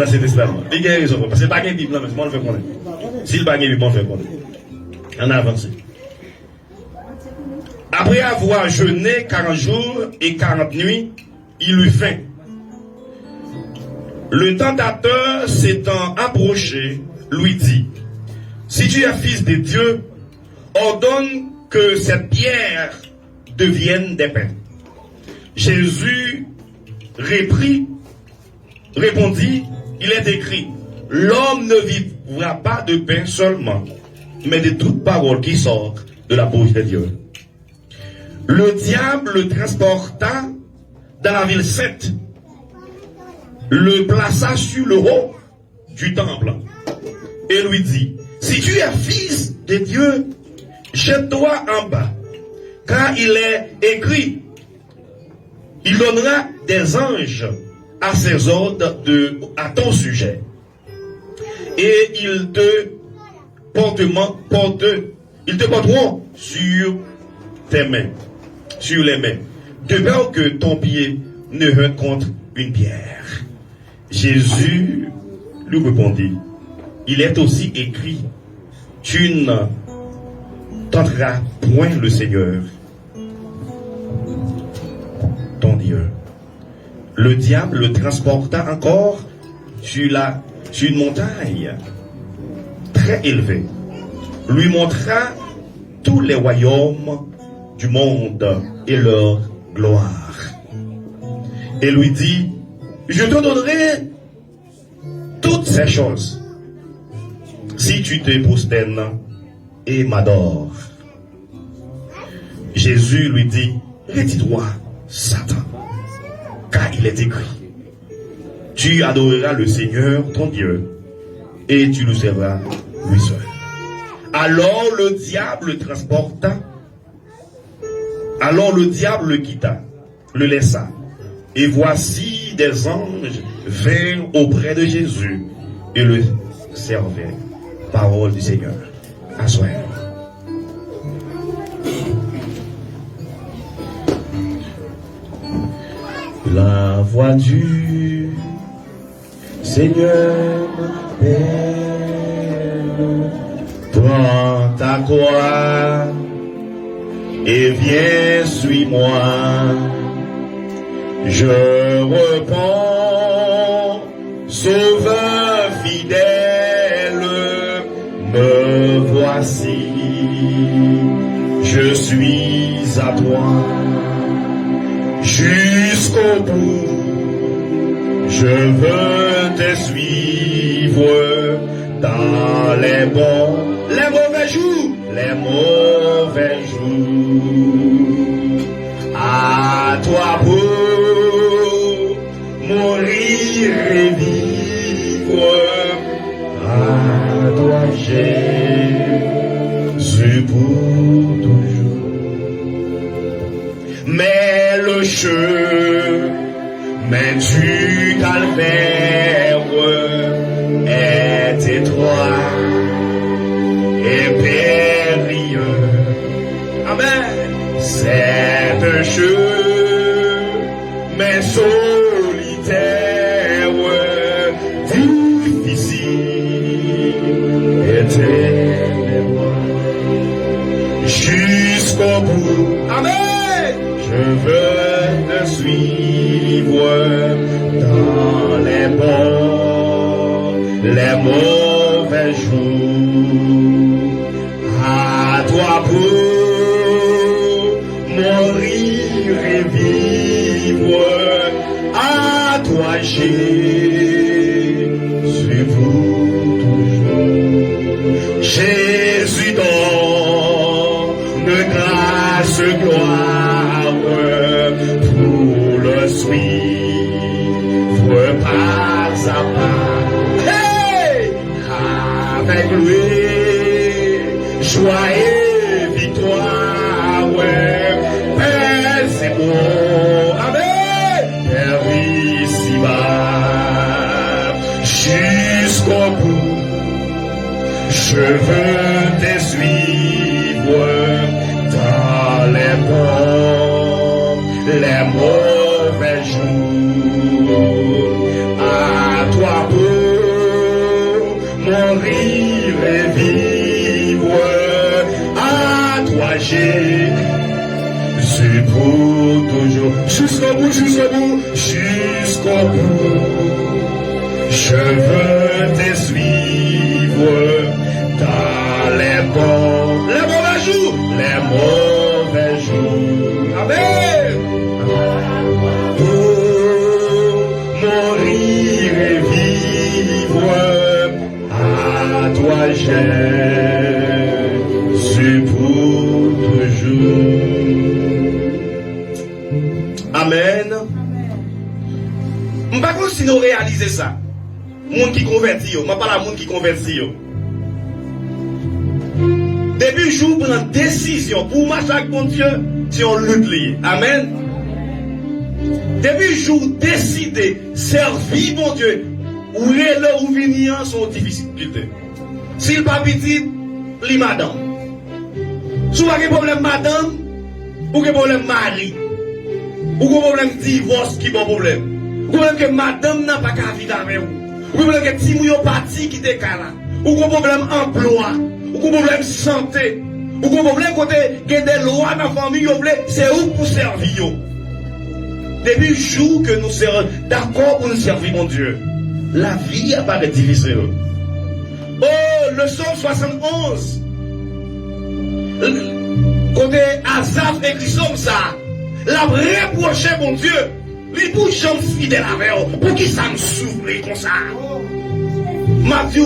l'Ancien Testament. Il y a raison. Parce que pas de Bible, mais moi, je le fais connaître. S'il n'y a pas de Bible, moi, je le fais connaître. On a avancé. Après avoir jeûné 40 jours et 40 nuits, il eut faim. Le tentateur s'étant approché, lui dit, si tu es fils de Dieu, ordonne que cette pierre devienne des pains. Jésus répondit, il est écrit, l'homme ne vivra pas de pain seulement, mais de toute parole qui sort de la bouche de Dieu. Le diable le transporta dans la ville sainte, le plaça sur le haut du temple et lui dit, si tu es fils de Dieu, jette-toi en bas, car il est écrit, il donnera des anges à ses ordres à ton sujet, et ils te porteront sur tes mains, sur les mains, de peur que ton pied ne heurte contre une pierre. Jésus lui répondit, il est aussi écrit, tu ne tenteras point le Seigneur, ton Dieu. Le diable le transporta encore sur une montagne très élevée, lui montra tous les royaumes du monde et leur gloire, et lui dit, je te donnerai toutes ces choses si tu te prosternes et m'adores. Jésus lui dit, retire-toi, Satan, car il est écrit, tu adoreras le Seigneur ton Dieu et tu le serviras lui seul. Alors le diable le transporta, alors le diable le quitta, le laissa, et voici des anges vinrent auprès de Jésus et le servaient. Parole du Seigneur. Assoyez. La voix du Seigneur m'appelle. Prends ta croix et viens, suis-moi. Je réponds, Sauveur fidèle, me voici, je suis à toi. Jusqu'au bout, je veux te suivre dans les bons, les mauvais jours, à toi pour mourir et vivre, à toi Jésus pour toujours. Mais le chemin du calvaire est étroit et périlleux. Amen. C'est un chemin solitaire, difficile et ténébreux. Jusqu'au bout. Amen. Je veux te suivre dans les bons, les mauvais jours. À toi pour mourir et vivre, à toi Jésus pour toujours. Jésus donne grâce, gloire pour le suivre pas à pas. Hey! Avec lui, joie et victoire, Père c'est bon, Amen, Père ici-bas, jusqu'au bout, je veux te suivre dans les bons, les mauvais jours, à toi pour mourir et vivre. À toi Jésus pour toujours. Jusqu'au bout, jusqu'au bout, jusqu'au bout. Je veux te suivre dans les mauvais jours, les mauvais jours. Amen. Pour mourir et vivre, à toi Jésus pour toujours. Amen. Je ne sais pas si nous réalisons ça. Monde qui convertit, je ne parle pas de monde qui convertit. Depuis jour prend décision pour marcher avec mon Dieu, si on lutte lié. Amen. Depuis jour décider servir mon Dieu, ou les ou venir sont difficultés. Si le pas petit, li madame. Si vous avez un problème madame, ou un problème mari, ou un problème divorce qui est un problème. Ou problème que madame n'a pas qu'à vivre avec vous. Ou problème que si vous parti qui décale. Ou problème emploi. Ou problème santé. Ou problème côté que des lois dans la famille, c'est où pour servir. Depuis le jour que nous serons d'accord pour nous servir mon Dieu, la vie apparaît difficile. Oh, le psaume 71. Côté Asaph écrit comme ça. La reproché mon Dieu. Les bouches sont fidèles avec eux. Pour qui ça me souffre comme ça? Matthieu,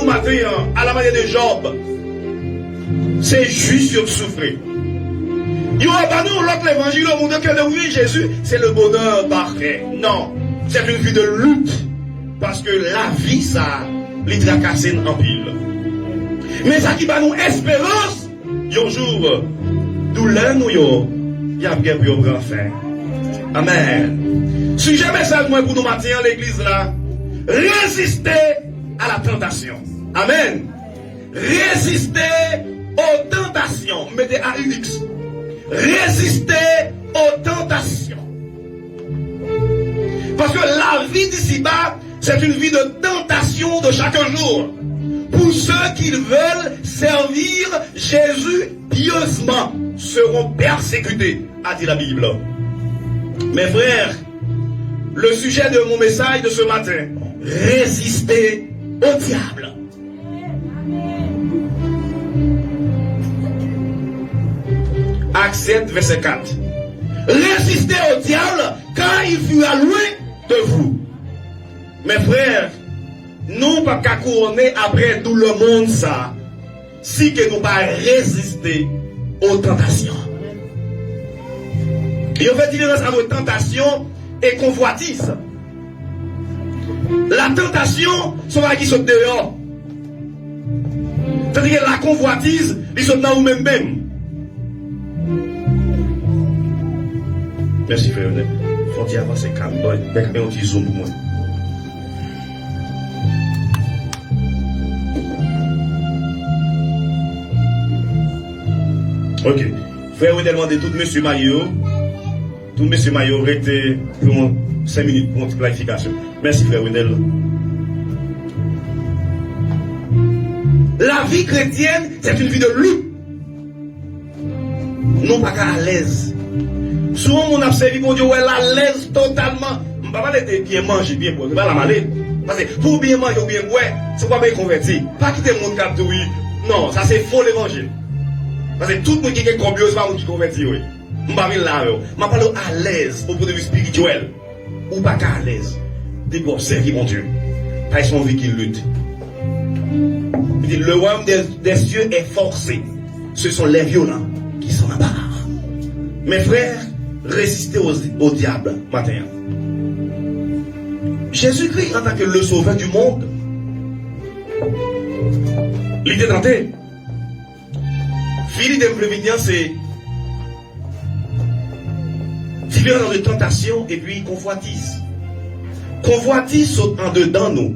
à la manière de Job, c'est juste de souffrir. Il y a l'autre évangile au monde que le oui Jésus, c'est le bonheur parfait. Non, c'est une vie de lutte. Parce que la vie, ça, les tracasse en pile. Mais ça qui va nous espérance, un jour, douleur nous, il y a bien pour grand fin. Amen. Si jamais ça pour nous maintenir l'église là, résistez à la tentation. Amen. Résistez aux tentations. Mettez à UX. Résistez aux tentations. Parce que la vie d'ici-bas, c'est une vie de tentation de chaque jour. Pour ceux qui veulent servir Jésus pieusement, seront persécutés, a dit la Bible. Mes frères, le sujet de mon message de ce matin, résister au diable. Acte 7, verset 4. Résistez au diable quand il fuira loin de vous. Mes frères, nous pas qu'à couronner après tout le monde ça, si que nous pas résister aux tentations. Il y a une différence entre tentation et convoitise. La tentation, c'est ce qui saute dehors. C'est-à-dire que la convoitise, il saute dans vous-même. Merci frère. Faut dire avancer calme. Mais un petit zoom pour moi. Ok. Frère, vous demandez tout monsieur Mario. Tout monsieur Mario aurait été pour 5 minutes pour notre clarification. Merci frère Wendel. La vie chrétienne, c'est une vie de lutte. Non pas qu'à l'aise. Souvent, on a servi mon Dieu, ouais, à l'aise totalement. Je ne vais pas aller bien manger, bien boire. Je ne vais pas la maler. Parce que pour bien manger ou bien boire, c'est pas bien converti. Pas quitter le monde cap de oui. Non, ça c'est faux l'évangile. Parce que tout le monde qui est combien, c'est pas monde qui converti, oui. Je ne vais pas là, je parle à l'aise au point de vue spirituel. Ou pas qu'à l'aise. D'abord, servir mon Dieu. Pas son vie qui lutte. Il dit, le royaume des cieux est forcé. Ce sont les violents qui sont là-bas. Mes frères, résistez au diable matin. Jésus-Christ, en tant que le sauveur du monde, il était tenté. Philippe de prévenir, c'est différent de tentation et puis convoitise. Convoitise saute en dedans nous.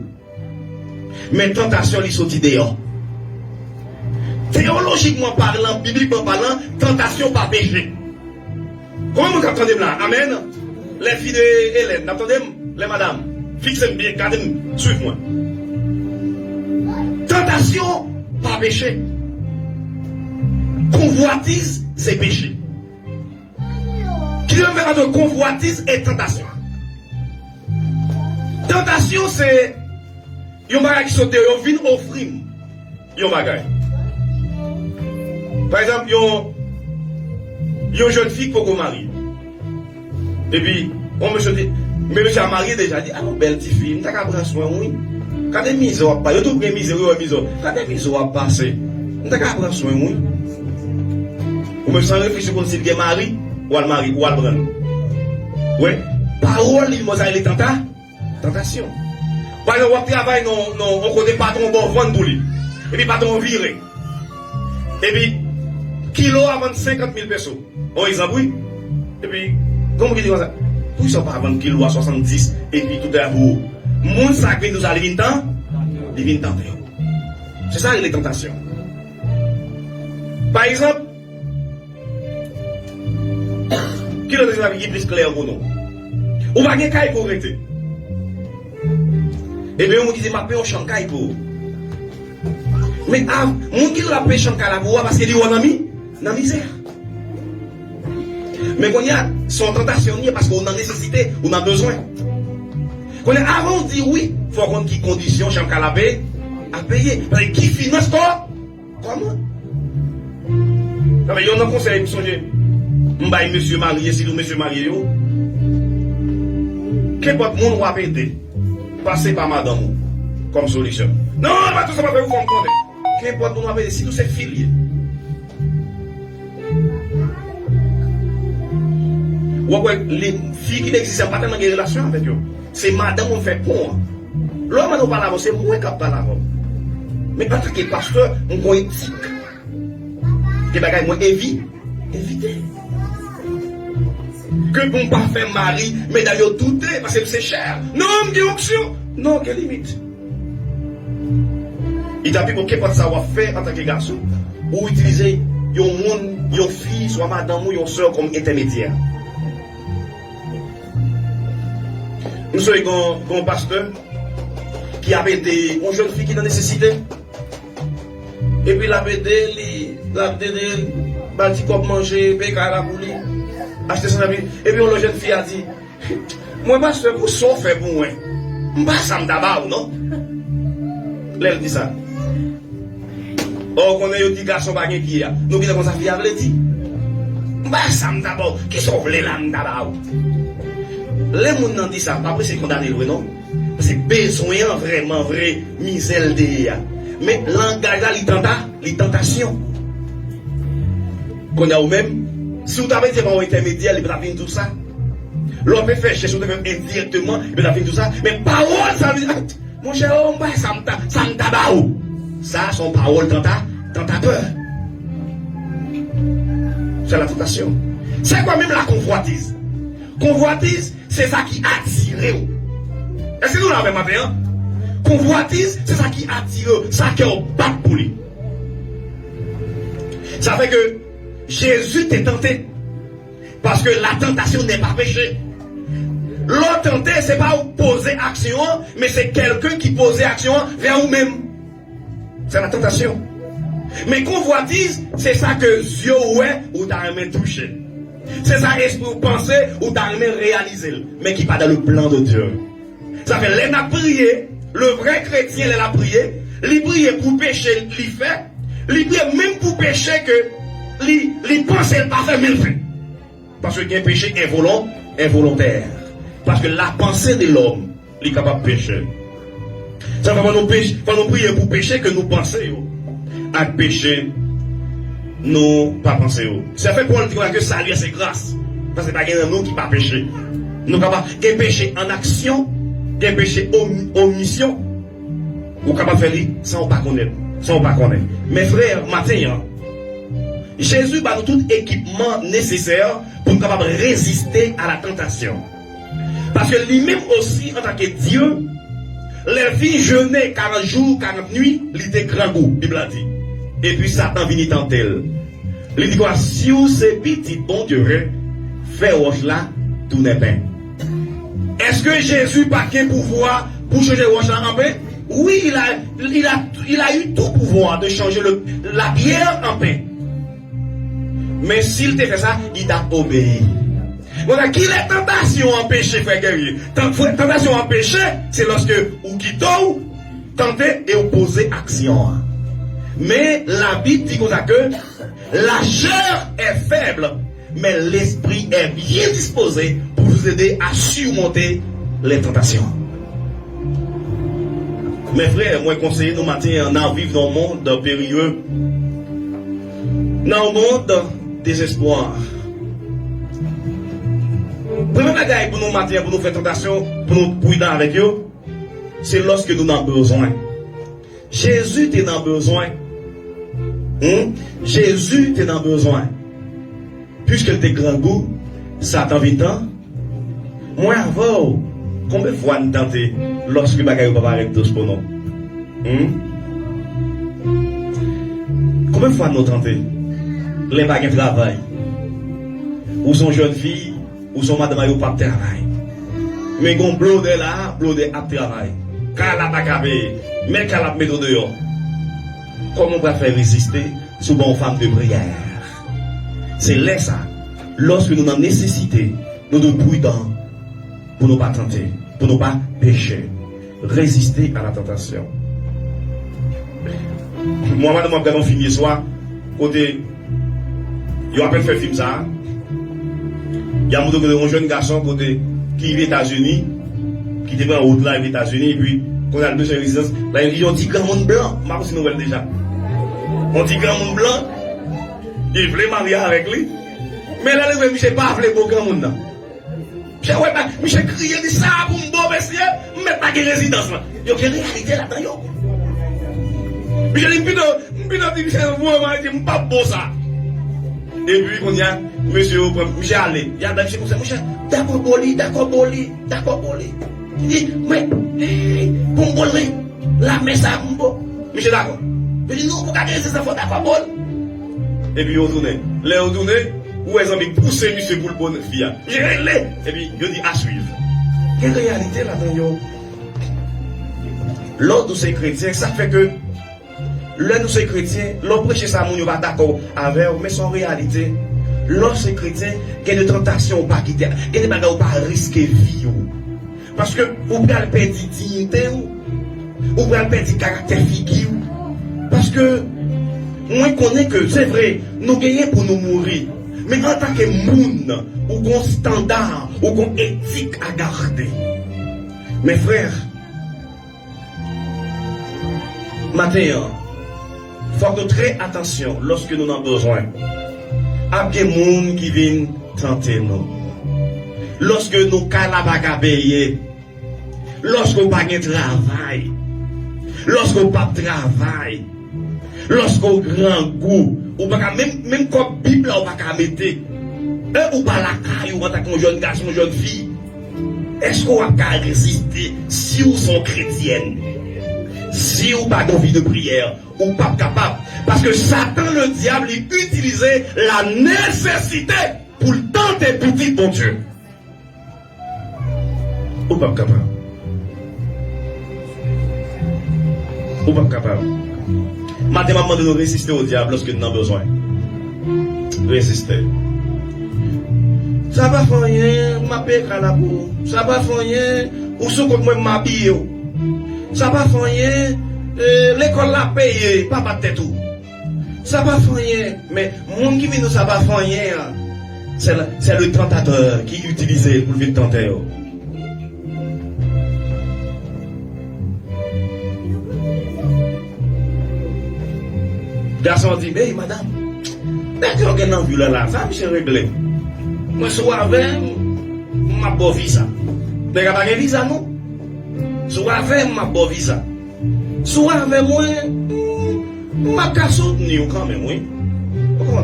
Mais tentation, il saute dehors. Théologiquement parlant, bibliquement parlant, tentation pas péché. Comment vous entendez là? Amen. Les filles de Hélène, attendez, les madames, fixez-moi bien, gardez-moi, suivez-moi. Tentation tentation, pas péché. Convoitise, c'est péché. Qui est entre convoitise et tentation? Tentation, c'est un bagage qui saute, on vient offrir un bagage. Par exemple, une jeune fille pour qu'on marie. Et puis, on me dit, mais monsieur a marié déjà, dit, ah non, belle petite fille, t'as qu'à prendre soin, oui. Quand des misères pas, il y a tout bien misère, quand des misères passé, t'as qu'à prendre soin, oui. Ou même sans réfléchir comme s'il y a mari, ou à le mari, ou à le prendre. Oui. Parole, il m'a dit, tentation. Par exemple, on travaille, on connaît patron bon vendre pour lui. Et puis patron viré. Et puis, kilo à vendre 50 000 pesos. On exemple, oui. Et puis, comment il dit ça? Pourquoi ils ne sont pas à vendre kilo à 70 et puis tout est pour moun ça qui nous a les 20 ans, les 20 ans. C'est ça les tentations. Par exemple, qui est la vie plus claire pour nous? On va gagner caille pour arrêter. Et bien, on dit, ma paix, on chante caille pour. Mais, mon qui l'a paix chante caille pour, parce qu'il dit, on a mis, dans la misère. Mais qu'on y a son tentation, parce qu'on a nécessité, on a besoin. Qu'on est avant de dire oui, il faut qu'on ait qui conditions, chante caille à payer. Parce que qui finance quoi? Comment? Non, mais il y a un conseil, m'baye monsieur marié, si nous monsieur marié, qu'importe mon va aider, passer par madame comme solution. Non, pas tout ça va faire vous comprendre. Qu'importe mon va aider, si nous c'est filié. Les filles qui n'existent pas tellement de relations avec eux, c'est madame on fait pour. L'homme nous parle avant, c'est moi qui parle avant. Mais en tant que pasteur, on a éthique. Que bagaille moi éviter. Que pour pas faire mari, mais d'ailleurs douter parce que c'est cher. Non, me option. Non, quelle limite. Il t'a dit pour qu'est-ce savoir faire en tant que garçon ou utiliser une fille, soit madame ou une soeur comme intermédiaire. Nous sommes un pasteur qui a aidé une jeune fille qui a nécessité. Et puis il a aidé, bâti comme manger, payer la pour lui, acheter son habit. Et puis la jeune fille a dit, moi pasteur, pour ça fait pour moi. M'pas ça m'daba ou non? Elle dit ça. Or qu'on a eu dit garçon pas qui a. Nous qui comme ça fille avait dit. M'pas ça m'daba. Qui sont vle là m'daba ou? Les gens n'ont dit ça, après c'est condamné, non? C'est besoin vraiment vrai, misère de. Mais langage là, les tentations. Qu'on a ou même, si vous avez été un intermédiaire, il peut venir tout ça. L'homme peut faire chercher même indirectement, il peut venir tout ça. Mais parole, ça veut dire, mon cher homme, ça me tabaou. Ça, son parole, tenta peur. C'est la tentation. C'est quoi même la convoitise? Convoitise, c'est ça qui attire. Est-ce que nous l'avons matin? Hein? Convoitise, c'est ça qui attire, ça qui est au bas pour lui. Ça fait que Jésus t'est tenté. Parce que la tentation n'est pas péché. L'autre tenté, c'est pas poser action, mais c'est quelqu'un qui pose action vers vous-même. C'est la tentation. Mais convoitise, c'est ça que Dieu ouais ou t'as aimé toucher. C'est ça esprit penser ou t'as aimé réaliser, mais qui pas dans le plan de Dieu. Ça fait, l'un a prié, le vrai chrétien, il a prié, il prie pour pécher, il fait, il prie même pour pécher que, il pense qu'il pas faire, mais il fait. Parce qu'il y a un péché involontaire. Parce que la pensée de l'homme, il est capable de pécher. Ça fait, quand nous prions pour pécher, que nous pensons à pécher, nous pas penser. Ça fait pour dire que salut c'est grâce. Parce que pas nous qui pas pécher. Nous capable de pécher en action, de pécher omission. Ou capable faire sans pas connaître, Mes frères, matin, Jésus a tout équipement nécessaire pour nous capable résister à la tentation. Parce que lui-même aussi en tant que Dieu, les filles jeûnaient 40 jours, 40 nuits, il était grand goût, Bible a dit. Et puis Satan vient tenter elle. Il dit quoi? Si vous c'est petit bon Dieu, fais roche là, tout n'est pas. Est-ce que Jésus n'a pas qu'un pouvoir pour changer roche là en paix? Oui, il a eu tout pouvoir de changer la pierre en pain. Mais s'il te fait ça, il t'a obéi. Voilà, qui est tentation en péché, frère guerrier? Tentation en péché, c'est lorsque ou qui t'ont tenté et opposé action. Mais la Bible dit comme ça que la chair est faible, mais l'esprit est bien disposé pour vous aider à surmonter les tentations. Mes frères, moi conseille nous matin à vivre dans le monde périlleux, dans le monde désespoir. Premier bagage pour nous matin, pour nous faire tentation, pour nous prudents avec eux, c'est lorsque nous en avons besoin. Jésus t'en a besoin. Jésus t'en a besoin. Puisque t'es grand goût, Satan vient. Moi avant, combien de fois nous tenté lorsque bagage pas avec tous pour nous? Combien de fois nous tenté? Les bagages travail. Ou sont jeunes filles, ou sont madame ou pas de travail. Mais gon blode là, blode à travail. Car la bagaille, mais qu'à la mettre dehors. Comment on va faire résister sous bonne femme de prière? C'est là ça. Lorsque nous avons nécessité, nous devons prudents pour ne pas tenter, pour ne pas pécher, résister à la tentation. Moi, madame, je vais filmer soir, côté, il a à peine fait film ça. Il y a un jeune garçon côté qui vit aux États-Unis, qui était en route là aux États-Unis, et puis qu'on a besoin de résidence. Là, il dit on dit grand monde blanc, ma aussi nouvelle déjà. On dit grand monde blanc, il voulait marier avec lui. Mais là, le monsieur pas appelé pour grand monde. Monsieur crié dit ça pour me bon monsieur, mais pas de résidence là. Il y a une réalité là-dedans. Monsieur dit monsieur, moi, je ne pas beau ça. Et puis, on y a, monsieur allé. Il y a des monsieur, d'accord, boli. Il dit, mais, pour me voler, la messe à mon monsieur d'accord. Je dis, non, pour garder ces enfants, d'accord, bol. Et puis, on tourne. Là, on tourne, où est-ce qu'on pousse monsieur pour le bon fille? Et puis, il dit, à suivre. Quelle réalité là-dedans, l'ordre de ces chrétiens, ça fait que, l'un de ces chrétiens, l'on prêche ça, on n'est pas d'accord avec, mais son réalité, l'un de ces chrétiens, il y a des tentations pas quitter, il y a des bagages pas risquer vie. Parce que vous pouvez perdre dignité, vous pouvez perdre caractère figure. Parce que, moi, je connais que c'est vrai, nous gagnons pour nous mourir. Mais en tant que monde, ou qu'on standard, ou qu'on éthique à garder. Mes frères, maintenant, faut que très attention lorsque nous en avons besoin. Il y a des gens qui viennent tenter nous. Lorsque nous avons payer, lorsque nous n'avons pas de travail, lorsque nous n'avons pas de travail, lorsque nous avons grand goût, même comme Bible, on ne peut pas mettre, ou pas la caille, ou en tant que jeune garçon, jeune fille, est-ce qu'on va résister si vous sont chrétiennes? Si vous n'avez pas envie de prière, ou pas capable. Parce que Satan, le diable, il utilisait la nécessité pour tenter petit bon Dieu. Ou pas capable. Ou pas capable. Maintenant, maman de nous résister au diable lorsque nous avons besoin. Résister. Ça va faire rien, ma paix à la boue. Ça va faire rien, ou ce que moi m'habille. Ça va faire rien, l'école l'a payé, pas battre tout. Ça va faire rien, mais mon qui vient nous ça va faire rien. C'est le tentateur qui utilisé pour le tenter. Garçon dit, mais madame, d'accord, on a vu là, ça me réglé. Moi, soit avec ma beau visa. D'accord, pas de visa, non? Soit avec ma beau visa. Soit avec moi, ma casse quand même, oui.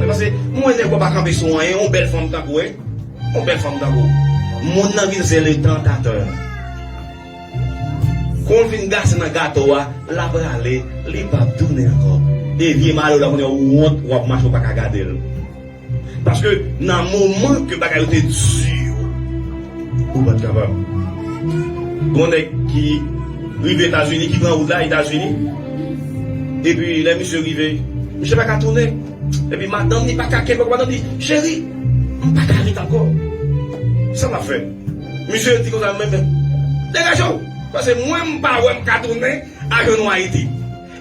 Parce que moi, je ne peux pas camper sur une belle femme d'agou. Une belle femme d'agou. Mon avis, c'est le tentateur. Quand on vient gasser dans le gâteau, la brale, les papes tournent encore. Et vieux malheureux, là, on est honte, on va marcher, on va pas garder. Parce que dans le moment que bagage était dur, on va être capable. On est qui Rive États-Unis, qui prend route là, États-Unis. Et puis, les monsieur rivé. Monsieur pas qu'à tourner. Et puis, madame, n'est pas qu'à quelqu'un, madame dit, chérie, on pas qu'à vite encore. Ça m'a fait. Monsieur dit comme ça, même, dégageons. Parce que moi, je ne pas qu'à tourner à genoux Haïti.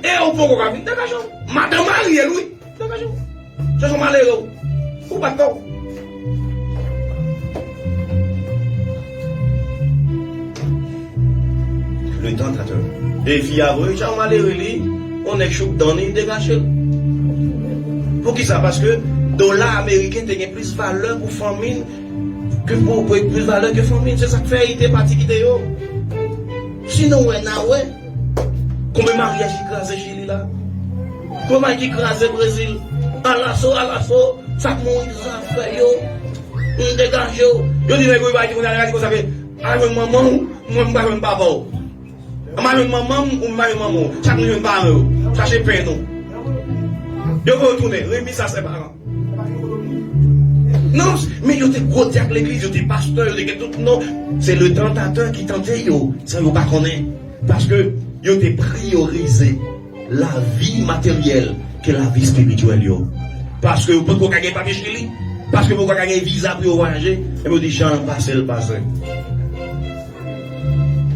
Et on peut qu'on venir, dégageons. Madame Ariel, oui, dégageons. Je suis malheureux. Ou pas d'accord. Le tentateur. Et via eux, j'ai malheureux, on est chaud dans les dégagés. Pour qui ça? Parce que dollar américain a plus de valeur pour famine que pour plus de valeur que famine. C'est ça qui fait il est parti quitter yo. Sinon, ouais. Combien de mariages qui crasent Chili là? Combien qui crasent Brésil? À l'assaut, ça monte, ça fait yo. On dégage yo. Yo dis, mais vous allez dire comme ça, avec maman, moi, je ne vais pas papa. Avec maman, ou avec maman, chaque jour, je ne vais pas chercher pain. Yo vous retourner, remis ça ses parents. Non, mais yo te gros diacre l'église, yo te pasteur, yo te tout non. C'est le tentateur qui tentait yo. Ça yo pas connaît. Parce que yo te priorisé la vie matérielle que la vie spirituelle yo. Parce que vous pouvez pas gagner papier Chili, parce que vous pouvez gagner visa pour voyager, et vous dites Jean passer le passé.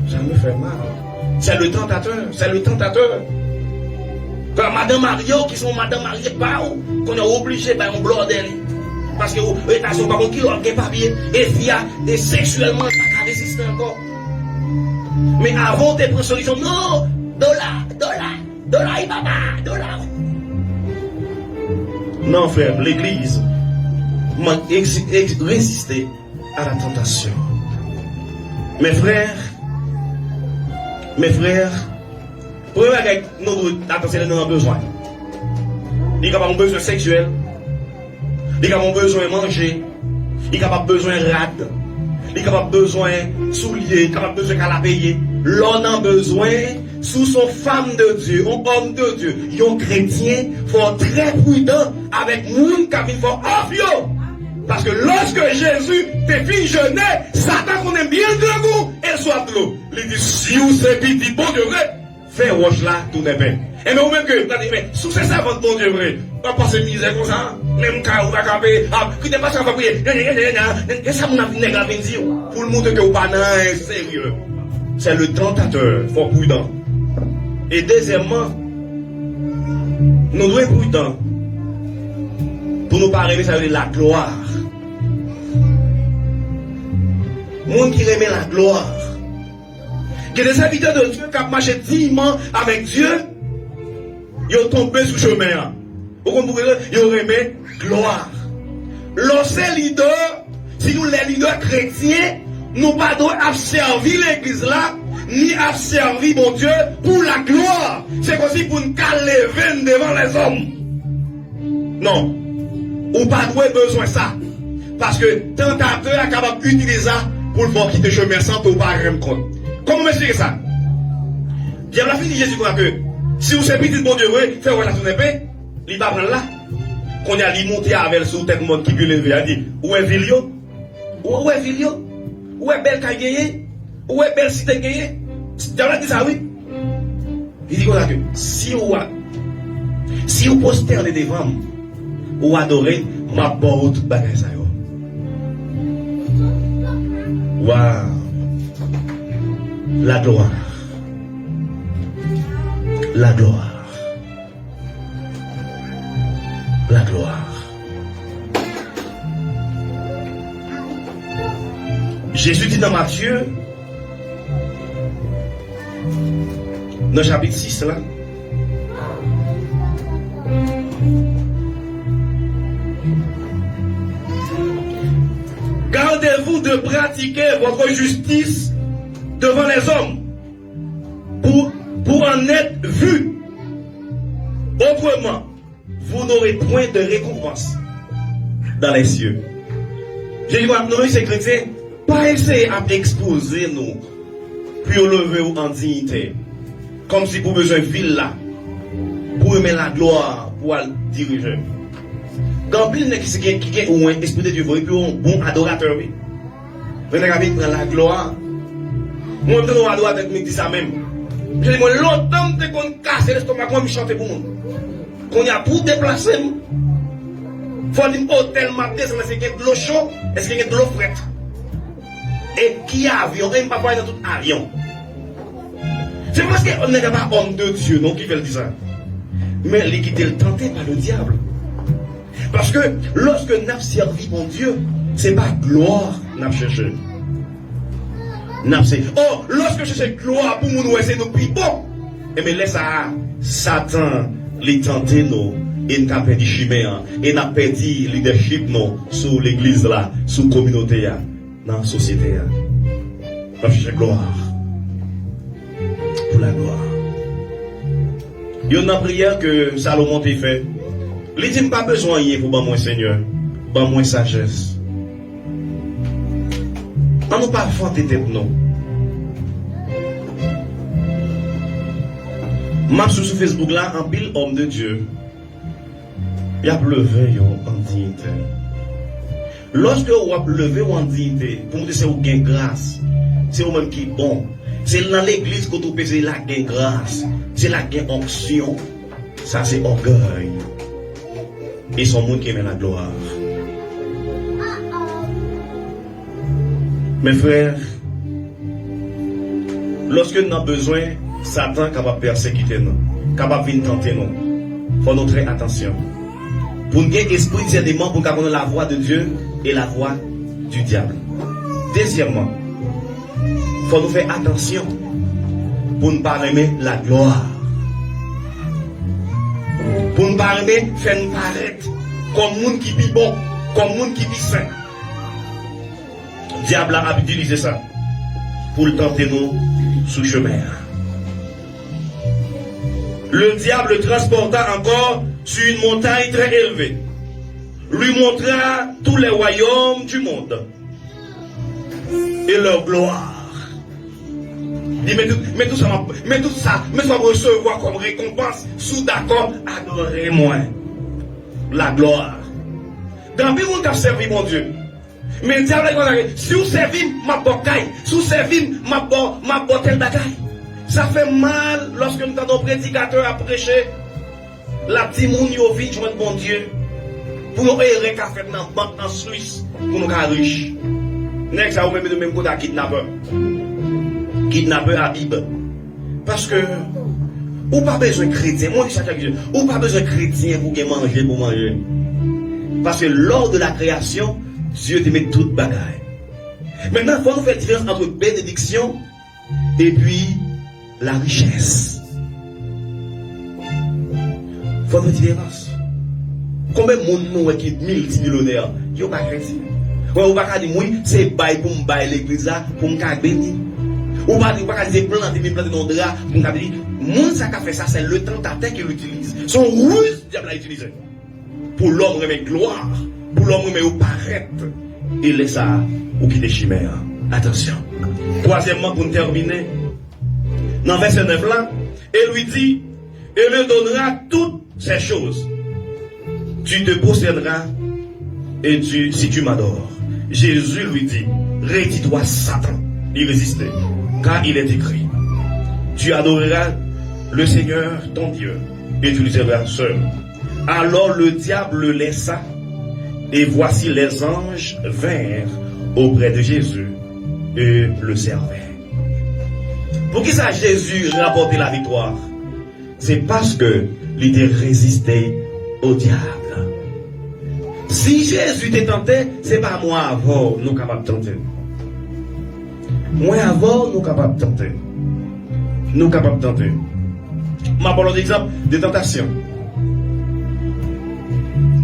Ça me fait mal. C'est le tentateur. Comme Madame Mario, qui sont Madame Marie pas qu'on est obligé par un bordel. Parce que les États sont pas bon qui ont papier et via et sexuellement pas qu'à résister encore. Mais avant de prendre solution, non, dollar, dollar. Non frère, l'église m'a résisté à la tentation. Mes frères, pour avec nous, attention, nous avons besoin. Il y a besoin sexuel. Il y a besoin de manger. Il y a besoin de rade. Il y a besoin de souliers. Il y a besoin de payer. L'on a besoin, sous son femme de Dieu, un homme de Dieu, un chrétien, il faut être très prudent avec nous qui faut off. Parce que lorsque Jésus te fit jeûner, Satan qu'on aime bien le goût et soit de l'eau. Il dit, si vous êtes petit bon Dieu vrai, fais roche là, tout est bien. Et même que, mais sous ces savants bon Dieu vrai, on passe misère comme ça, même quand on va camper, qui n'est pas ça, on va prier, et ça, on a vu nègre à dire, pour le montrer que vous pas sérieux. C'est le tentateur, il faut être prudent. Et deuxièmement, nous devons être prudents pour nous parler de la gloire. Monde qui remet la gloire. Il y a des serviteurs de Dieu qui ont marché dignement avec Dieu, ils ont tombé sous le chemin. Vous comprenez? Ils ont remis gloire. Lorsque leader, si nous les leaders chrétiens, nous ne devons pas servir l'église là, ni servir mon Dieu pour la gloire. C'est comme si pour nous lever devant les hommes. Non. Ou pas besoin de ça. Parce que le tentateur est capable d'utiliser ça pour le voir quitter le chemin sans que vous ne pas rendre compte. Comment m'expliquer ça? Diable a fini Jésus que si vous êtes petit bon Dieu, faites voilà tout n'est pas, il va prendre là. Qu'on a lui monter avec sur tête monde qui peut lever, a dit, où est Vilio? Où est Vilio? Où est belle Kageye? Où est belle cité Geye? Diable a dit ça, oui. Il dit comme ça que si vous posternez devant, ou adorez, ma porte toute bagaille ça. Waouh! La gloire. La gloire. La gloire. Jésus dit dans Matthieu, dans le chapitre 6 là, gardez-vous de pratiquer votre justice devant les hommes pour en être vu. Autrement, vous n'aurez point de récompense dans les cieux. J'ai dit, nous, ces chrétiens, pas essayer à exposer nous, puis lever en dignité, comme si pour besoin de ville là, pour aimer la gloire, pour le diriger. Quand il y a qui ont un esprit de Dieu, et puis un bon adorateur, oui. Vous avez la gloire. Moi, je suis un adorateur qui me dit ça même. Je dis, moi, longtemps, je qu'on casse l'estomac, quand je chante pour moi. Qu'on y a pour déplacer, faut dire, hôtel, matin, est-ce qu'il y a de l'eau chaude, est-ce qu'il y a de l'eau frette? Et qui a avion, et pas dans tout avion. C'est parce qu'on n'est pas homme de Dieu, non, qui veut dire ça. Mais il était tenté par le diable. Parce que lorsque nous avons servi mon Dieu, ce n'est pas gloire que nous avons cherché. Oh, lorsque je cherche gloire pour nous, c'est nous plus bon. Et mais laisse ça, Satan, les tenter nous, et nous avons perdu chimère, et nous avons perdu leadership nous, sur l'église là, sur la communauté, là, dans la société. Nous avons cherché gloire. Pour la gloire. Il y a une prière que Salomon t'a fait. Il dit, pas besoin de rien pour moi, Seigneur. Pour moi, sagesse. On n'a pas fanté tête, non. Je suis sur Facebook là, en pile homme de Dieu. Il a pleuvé en dignité. Lorsque vous avez levé en dignité, pour me dire que vous avez grâce, c'est vous-même qui est bon. C'est dans l'église que vous avez la gain grâce. C'est la gain onction. Ça, c'est orgueil. Et son monde qui aime la gloire. Mes frères, lorsque nous avons besoin, Satan est capable de persécuter nous, capable de tenter nous. Il faut nous faire attention. Pour nous avoir esprit discernement, pour nous connaître la voix de Dieu et la voix du diable. Deuxièmement, il faut nous faire attention pour ne pas aimer la gloire. Pour ne pas aimer faire nous paraître comme monde qui vit bon, comme monde qui vit sain. Le diable a utilisé ça pour le tenter nous sous le chemin. Le diable le transporta encore sur une montagne très élevée. Lui montra tous les royaumes du monde et leur gloire. Il dit, mais tout ça, recevoir comme récompense, sous d'accord, adorez-moi. La gloire. Dans le monde qui a servi mon Dieu. Mais le diable, si vous servez ma bocaille, si vous servez ma botte bagaille, ça fait mal lorsque nous avons un prédicateur à prêcher. La petite moun yo vite joindre mon Dieu. Pour nous errer qu'à faire dans la banque en Suisse, pour nous être riches. N'est-ce ça, vous même de même côté à kidnappeur. Kidnappeur à Bible. Parce que, ou pas besoin de chrétien, moi je dis ça chaque jour, ou pas besoin de chrétien pour manger, pour manger. Parce que lors de la création, Dieu te met toute bagaille. Maintenant, il faut nous faire la différence entre bénédiction et puis la richesse. Il faut faire la différence. Combien de monde nous qui est multimillionnaire, qui n'est pas chrétien? Ou pas dire, oui, c'est bail pour me bailler l'église là, pour me bénir. Ou pas dire, planter dans le drap, pour me bénir. Monde ça qui fait ça, c'est le tentateur qui l'utilise. Son ruse, le diable l'a utilisé. Pour l'homme remet gloire, pour l'homme remet au paraître. Il laisse ça, ou qui des chimères. Attention. Troisièmement, pour terminer, dans verset 9 là, il lui dit, et lui donnera toutes ces choses. Tu te posséderas, et si tu m'adores. Jésus lui dit, retire-toi Satan, il résistait, car il est écrit, tu adoreras le Seigneur ton Dieu, et tu lui serviras seul. Alors le diable le laissa, et voici les anges vinrent auprès de Jésus et le servaient. Pour qui ça Jésus rapportait la victoire? C'est parce que il était résisté au diable. Si Jésus t'est tenté, c'est pas moi avant nous capables de tenter. Moi avant nous capables de tenter. Nous capables de tenter. Ma parole d'exemple de tentation.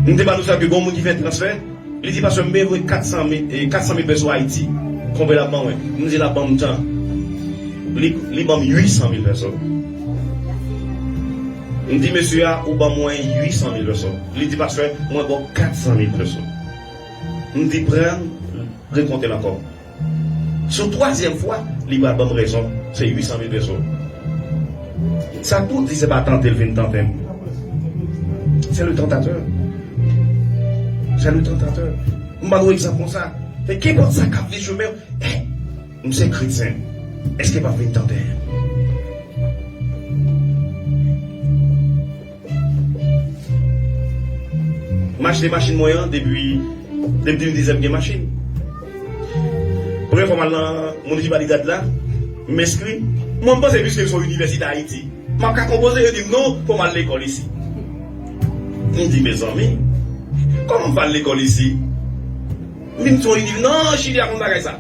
Nous ne pas nous savons que bon monde qui fait transfert, il dit parce que je 400 000 personnes à Haïti. Combien la banque? Nous disons la banque temps. Il banque 800 000 personnes. On dit, monsieur, ou pas moins 800 000 personnes. Il dit, parce que moi, bon 400 000 personnes. On dit, prendre, recompter encore. Sur troisième fois, il va bonne raison, c'est 800 000 personnes. Ça tout dit, c'est pas tenter le vin tenter. C'est le tentateur. C'est le tentateur. On va donner exemple comme ça. Mais qui porte ça cap des chemins? Nous sommes chrétiens. Est-ce qu'il va venir tenter? m'acheter machine moyen depuis 2010 j'ai machine. Première fois dans mon municipalité là, m'inscrit, moi je pense que c'est sur l'université d'Haïti. Je vais composer, je dis non, pour aller à l'école ici. Je dis mes amis, comment on va à l'école ici? Je dis non, je suis là pour ça.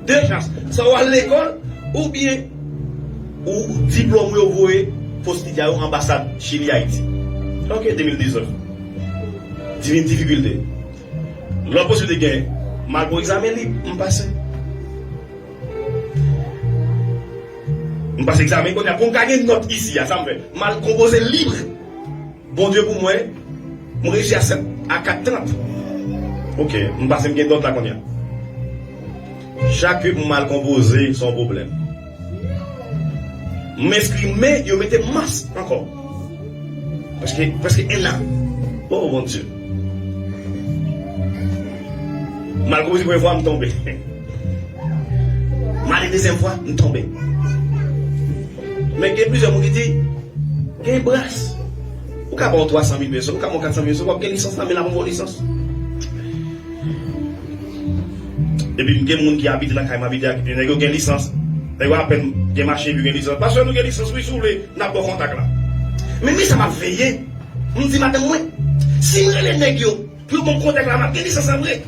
Deux chances, ça va à l'école ou bien ou diplôme vous voyez postuler à l'ambassade Chili Haïti. Ok, 2019. Difficulté. L'autre possibilité de gagner, mal pour examen libre, on passe. On passe l'examen, on a pour gagner une note ici, ça me fait mal composé libre. Bon Dieu pour moi, je réussis à 4,30. Ok, on passe une note là qu'on y a. Chaque mal composé, son problème. M'inscris, mais je mettais masse encore. Parce que elle a. Oh mon Dieu. Mal composé pour une fois, je tombe. Mal la deuxième fois, je tombe. Mais il y a plusieurs gens qui disent, il y a une brasse. Pourquoi avoir 300 000 personnes, pourquoi avoir 400 000 personnes, pourquoi avoir une licence, mais la bonne licence. Et puis, il y a des gens qui habitent là, qui habitent, qui ont une licence. Ils ont à peine des marchés, puis une licence. Parce que nous avons une licence, oui, si vous voulez, nous avons un contact là. Mais ça m'a veillé. Je me dis, madame, moi, si je les nègres, pour mon contact là, je licence en vrai.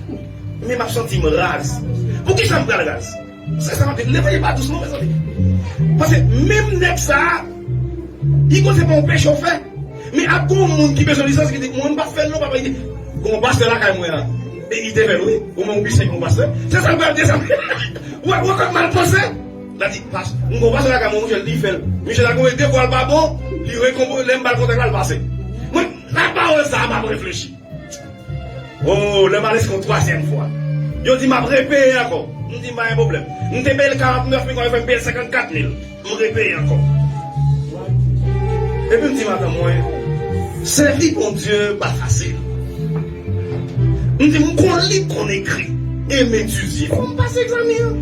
Mais je me sens rase. Pour qui ça me prend le gaz? Ça m'a dit, ne voyez pas doucement, mes amis. Parce que même nègre ça, il ne sait pas empêcher au fait. Mais à tout le monde qui besoin de licence, qui dit, moi, je ne vais pas faire, non, papa, il dit, comment passe là, quand même, et il devait, oui, au moins, c'est qu'on passe. C'est ça, le dire ça. Ou quand mal pensé, là, dit, passe, on passe là, quand même, je le dis, fait. Michel a couru deux fois le barbon, il récompose, l'aime pas le contact, le passé. Moi, la parole, ça m'a réfléchi. Oh, le mal est qu'on troisième fois. Je dis, m'a répété encore. Je dis, pas un problème. Je te paye 49 000, je paye 54 000. Je répète encore. Et puis, je dis, madame, moi, servir pour Dieu, pas facile. Je dis, qu'on lit, qu'on écrit, et m'étudier. Il faut me passer l'examen.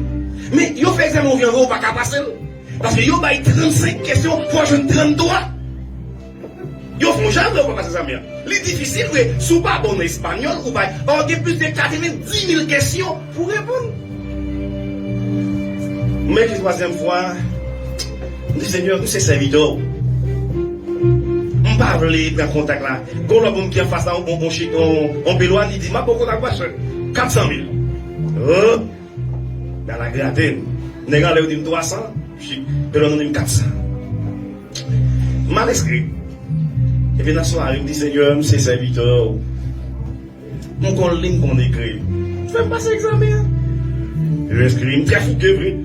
Mais, il fait examen, on vient voir, on va pas passer. Parce que, il y a 35 questions, pour je 33. Il faut jamais pas passer l'examen. C'est difficile, mais, si vous pas bon espagnol, vous va avoir plus de 4 000, 10 000 questions pour répondre. Mais, la troisième fois, je dis, Seigneur, nous, c'est serviteur. On parle de contact là. Quand l'homme qui est en face là, on péloine, il dit, ma pour contact quoi, 400 000. Oh, dans la gratine. N'est-ce pas, il dit 300, péloine, on dit 400. Mal inscrit. Et puis dans la soirée, il me dit, Seigneur, c'est serviteur. Mon qu'on ligne qu'on écrit. Je fais passer l'examen. Je m'inscris, il me très fou que vrai.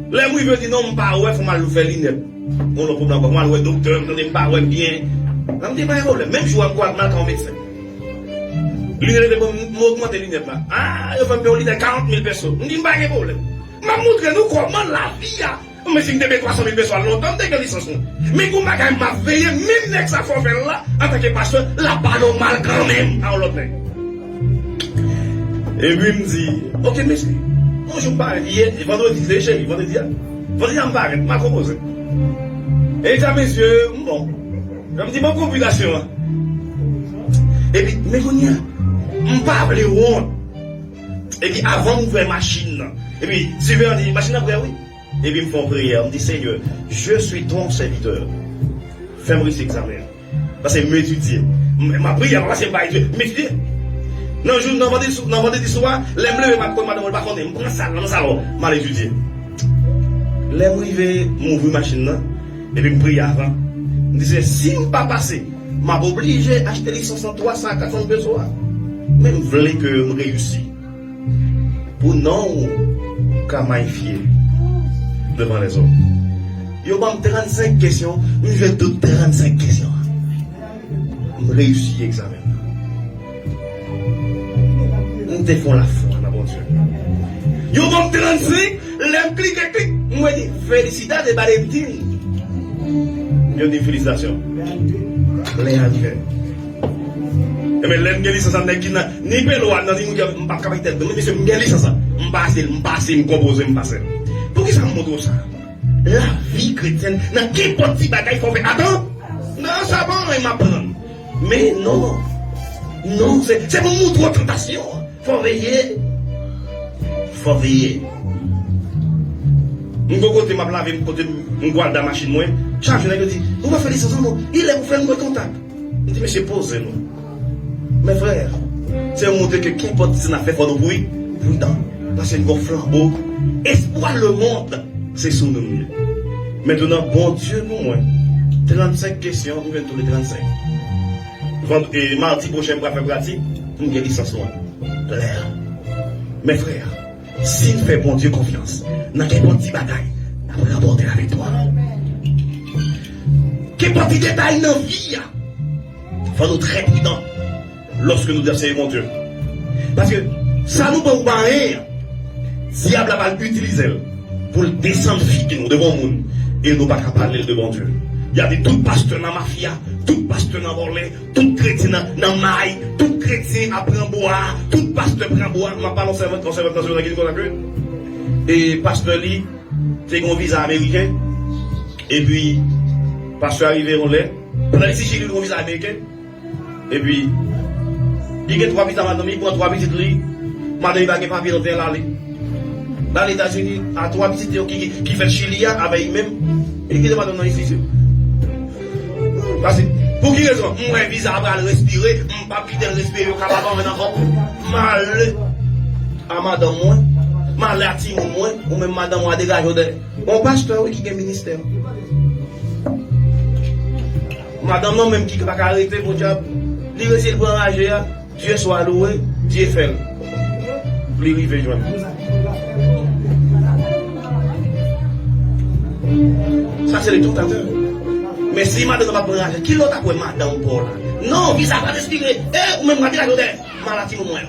Là, moi, il veut dire, non, je ne pas, ouais, il faut mal faire l'inette. On a le problème, moi, le docteur, je ne pas bien. Je ne dis pas un problème. Même si je vois mal quand médecin. L'unité de m'augmenter l'inette là. Ah, il faut me payer 40 000 personnes. Je ne dis pas un problème. Je montre nous comment la vie a. Mais si je devais 300 000 personnes, longtemps, je vais licence. Mais comment quand même m'a veillé, même avec sa forme là, en tant que pasteur, la pas normal quand même. À l'autre. Et puis, il me dit, ok, monsieur. Moi, je me parle hier, vendredi, léger, vendredi, je me parle, je compose. Et ça, messieurs, bon, je me dis, bonne complication. Et puis, mais qu'on y a, je me parle, honte. Et puis, avant d'ouvrir machine, et puis, si je dis, machine après, oui. Et puis, ils me font prière, ils me disent, Seigneur, je suis ton serviteur. Fais-moi cet examen. Parce que m'étudier. Ma prière, c'est pas étudier, m'étudier. Non, je n'en vendais soir, l'aime le ma madame, par contre, je prends ça dans le salon, mal étudié. L'aime arrivé, m'ouvre machine là, et puis je prie avant. Je disais, si je ne pas passer, je suis obligé d'acheter les 300, 400 besoins. Mais je voulais que je réussisse. Pour non, qu'à m'infier devant les hommes. Il y a 35 questions, je vais toutes 35 questions. Je réussis l'examen. Nous défendons la foi, la bonne Dieu. Yo bon 35, l'aime clic. Moi dis félicitations de Valentine. Yo dis félicitations. Les arrivés. Mais l'aime gagner ça n'est qui ni peloine dans dit pas capitaine. Mais monsieur gagner ça. M'passer, m'composer, m'passer. Pour qui ça me montre ça? La vie chrétienne, dans quel petit bagaille faut faire. Attends. Non, ça va, il m'apprend. Mais non. Non, c'est pour montrer aux tentations. Faut veiller. Faut veiller. Mon côté m'a lavé, mon côté mon guarde la machine moi. Chaque jour il dit, on va faire les ensemble. Il est pour faire un contact. Je dis mais c'est posé nous. Mes frères, c'est montrer que qu'importe si on a fait pour nous bruit, prudent. Parce que c'est un flambeau. Espoir le monde, c'est sous nous. Maintenant, bon Dieu, nous, moi, 35 questions, nous venons tous les 35. Et mardi prochain, on va faire pratique, nous avons licence clair. Mes frères, si nous faisons bon Dieu confiance, dans quel petit bagaille, nous allons remporter la victoire. Quel petit détail dans la vie, il faut nous très prudents lorsque nous essayons mon Dieu. Parce que ça nous peut pas rien. Diable va l'utiliser pour le descendre fiquer nous devant le monde et nous pas parler devant Dieu. Il y a des tout pasteurs dans la mafia, tout pasteur dans volé, tout chrétien dans maille, tout chrétien à prendre bois, tout pasteur prend bois. Je parle en servant dans l'église et pasteur Lee, c'est un visa américain. Et puis, pasteur arrivé en l'air, on a ici un visa américain. Et puis, il y a 3 visas madame, il prend 3 visites lui, madame il va gagner papier dans l'allée. Dans les États-Unis, à 3 visites qui fait Chili avec même, et qui ne va pas donner ici. Parce que, pour qui raison? Moi, visa à respirer, je ne pas quitter le respirer, je ne vais encore mal à madame moi, mal à Timon moi, ou même madame moi dégager de. Mon pasteur qui est ministère. Madame non, même qui ne va pas arrêter mon job, il essaie de enrager, Dieu soit loué, Dieu fait. Il arrive joindre. Ça, c'est les tentateurs. Mais si madame va prendre l'argent, qui l'autre a quoi madame pour là? Non, visa va respirer. Ou même madame maladie ou moins.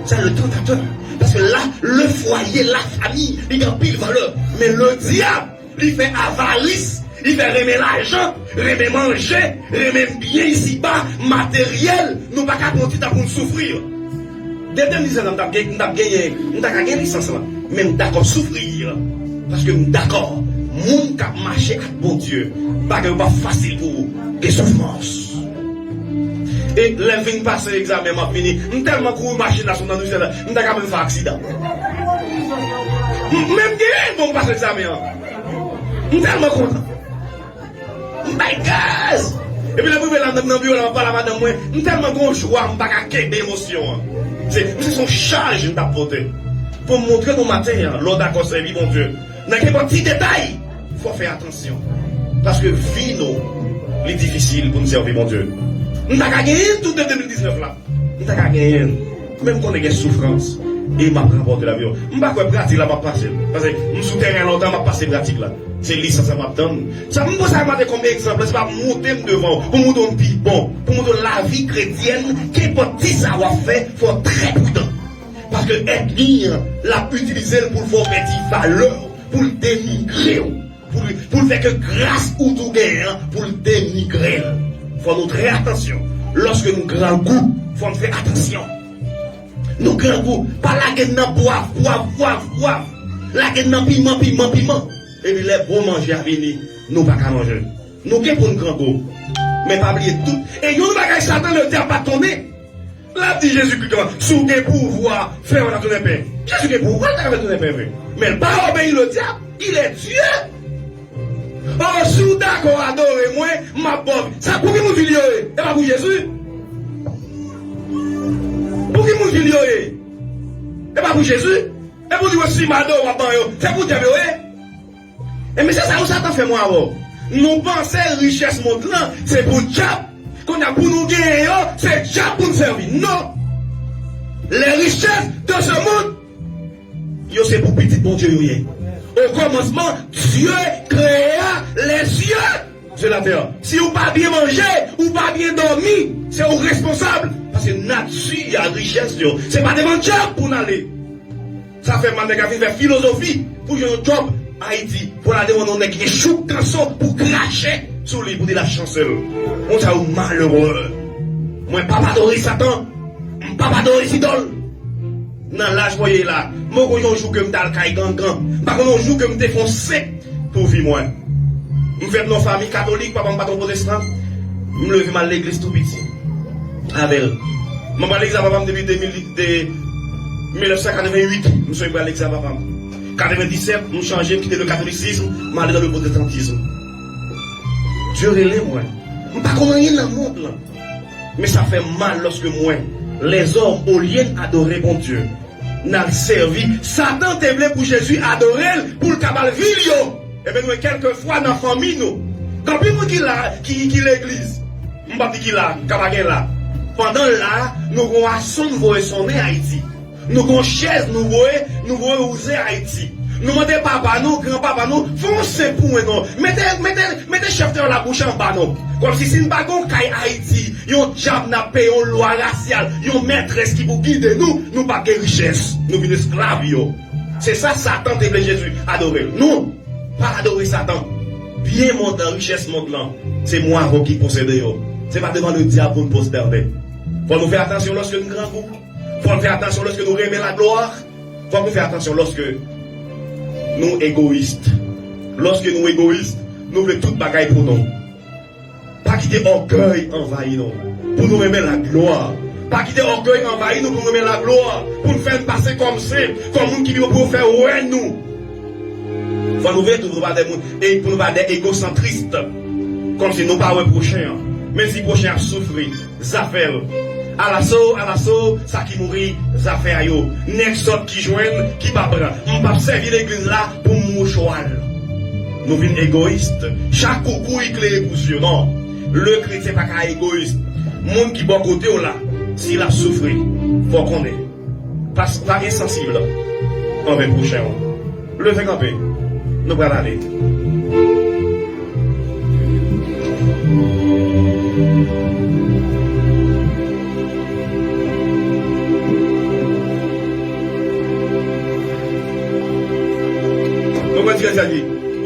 C'est le tentateur. Parce que là, le foyer, la famille, il y a pile valeur. Mais le diable, il fait avarice, il fait remettre l'argent, remettre manger, remettre bien ici-bas, matériel. Nous ne pouvons pas continuer pour nous souffrir. Dès que nous avons gagné licence là, même d'accord souffrir. Parce que nous d'accord. Moun qui a marché avec bon Dieu, pas facile pour des souffrances. Et les vignes passent l'examen, m'a fini. Tellement couru machine là, on a même fait accident. Même qui vont passer l'examen. Tellement content. My God! Et puis la poubelle là, dans le bureau, là, on parle à madame, moi, tellement qu'on joie, on pas qu'à d'émotion. C'est son charge d'apporter. Pour montrer nos matins, l'autre a conservé, mon Dieu. Dans quel petit détail? Il faut faire attention. Parce que vie, nous, est difficile pour nous servir, mon Dieu. Nous n'avons pas gagné tout de 2019 là. Nous n'avons pas gagné. Même qu'on ait des souffrances. Et m'a rapporté l'avion. Je ne sais pas pratique là, m'a passé. Parce que je suis souterrain longtemps, m'a passé pratique là. C'est licence, ça m'a donné. Ça me pose à moi comme exemple. C'est pas monter devant. Pour nous donner un bon. Pour nous donner la vie chrétienne. Quel petit savoir-faire, il faut être très prudent. Parce que ethnie, l'a utilisé pour faire petite valeur. Pour le dénigrer. Pour le faire que grâce ou tout gain, pour le dénigrer. Il faut nous très attention. Lorsque nous grand goût, il faut nous faire attention. Nous grand goût, pas la gueule dans poivre. La gueule dans piment. Et puis les beaux manger à venir, nous pas qu'à manger. Nous qui pour nous grand goût. Mais pas oublier tout. Et nous pas qu'à Satan le diable pas tourner. Là dit Jésus-Christ, sous des pouvoirs, faire on a tout paix. Jésus qui pouvoir, t'as fait tout paix. Mais le pas obéir le diable, il est Dieu. Oh, sous d'accord, adorez moi, ma pauvre. Ça pour qui nous filio et pas pour Jésus. Pour qui nous filio et pas pour Jésus. Et pour dire aussi m'adore ou pas c'est pour dire et mais c'est ça où Satan fait moi avant. Nous pensons richesse monde là, c'est pour diable. Qu'on a pour nous gagner, c'est diable pour nous servir. Non. Les richesses de ce monde, c'est pour petit bon Dieu. Au commencement, Dieu créa les cieux sur la terre. Si vous pas bien manger, ou pas bien dormir, c'est vous responsable. Parce que nature, il y a richesse. C'est pas devant Dieu pour aller. Ça fait mal de faire philosophie pour un job Haïti. Pour aller où on est qui chou canson pour cracher sur lui pour dire la chancelle. On ça malheureux. Moi, papa adoré Satan. Papa adoré Sidol. Dans l'âge, voyez là. Moi, quand on joue comme dans le caille gangan. Par contre, on joue comme défoncé pour vivre moi. Je fais nos familles catholiques, papa, pas ton protestant. Je me lève mal l'église tout petit. Avec Je vais l'examen depuis 1988. Je suis allé à l'examen. 97, je suis changé, quitté le catholicisme, je suis allé dans le protestantisme. Dieu relève moi. Je ne sais pas comment il y a dans le monde là. Mais ça fait mal lorsque moi, les hommes, au lieu d'adorer bon Dieu, n'a servi. Satan te voulait pour Jésus adorer pour le cabal vilio. Et bien nous, quelquefois dans la famille, nous, quand nous qui l'église, nous ne pas qui là, cabagé là. Pendant là, nous avons un son, nous voyons sonner Haïti. Nous avons une chaise, nous voyons oser Haïti. Nous demandons papa, nous, grand-papa, nous, foncez pour nous. Mettez chef de la bouche en bas, nous. Comme si c'est une bagon caille Haïti, yon diable n'a payé une loi raciale, yon maîtresse qui vous guide nous, nous pas de richesse, nous sommes esclaves, yo. C'est ça, Satan, te Jésus, adorer. Nous, pas adorer Satan. Bien monter en richesse, monte là. C'est moi qui possède, yo. C'est pas devant le diable pour nous prosterner. Faut nous faire attention lorsque nous grand coup. Faut nous faire attention lorsque nous remet la gloire. Faut nous faire attention lorsque nous égoïstes. Lorsque nous égoïstes, nous voulons toute bagaille pour nous. Pas quitter orgueil envahir nous. Pour nous remettre la gloire. Pas quitter orgueil envahir nous pour nous remettre la gloire. Pour nous faire passer comme c'est. Comme nous qui vivons pour faire ouais nous. Faut nous faire tout pour nous pas des égocentristes. Comme si nous pas ouais prochain. Même si prochain a souffert. Zafel. À l'assaut, ça qui mourit, zafel yo. Next qui joignent, qui pas prend. On pas servir l'église là pour mouchoir. Nous venons égoïstes. Chaque coucou il clé pour Dieu. Non. Le chrétien pas qu'à égoïste. Monde qui bon côté là, s'il a souffert, faut qu'on est. Pas insensible. Envers le prochain. Levez campé. Nous allons aller.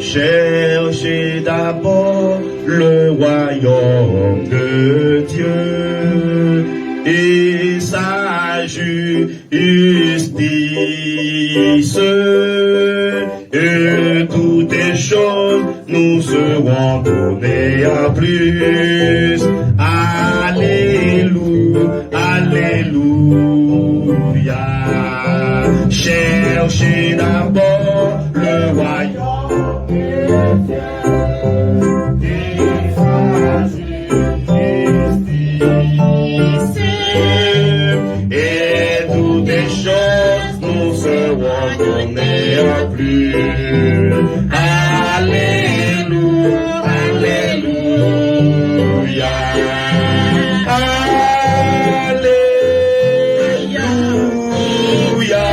Cherchez d'abord le royaume de Dieu et sa justice, et toutes les choses nous seront données à plus. Alléluia, alléluia. Cherchez d'abord le royaume de Dieu et sa justice, et toutes les choses nous seront données à plus. Alléluia, alléluia. Alléluia, alléluia.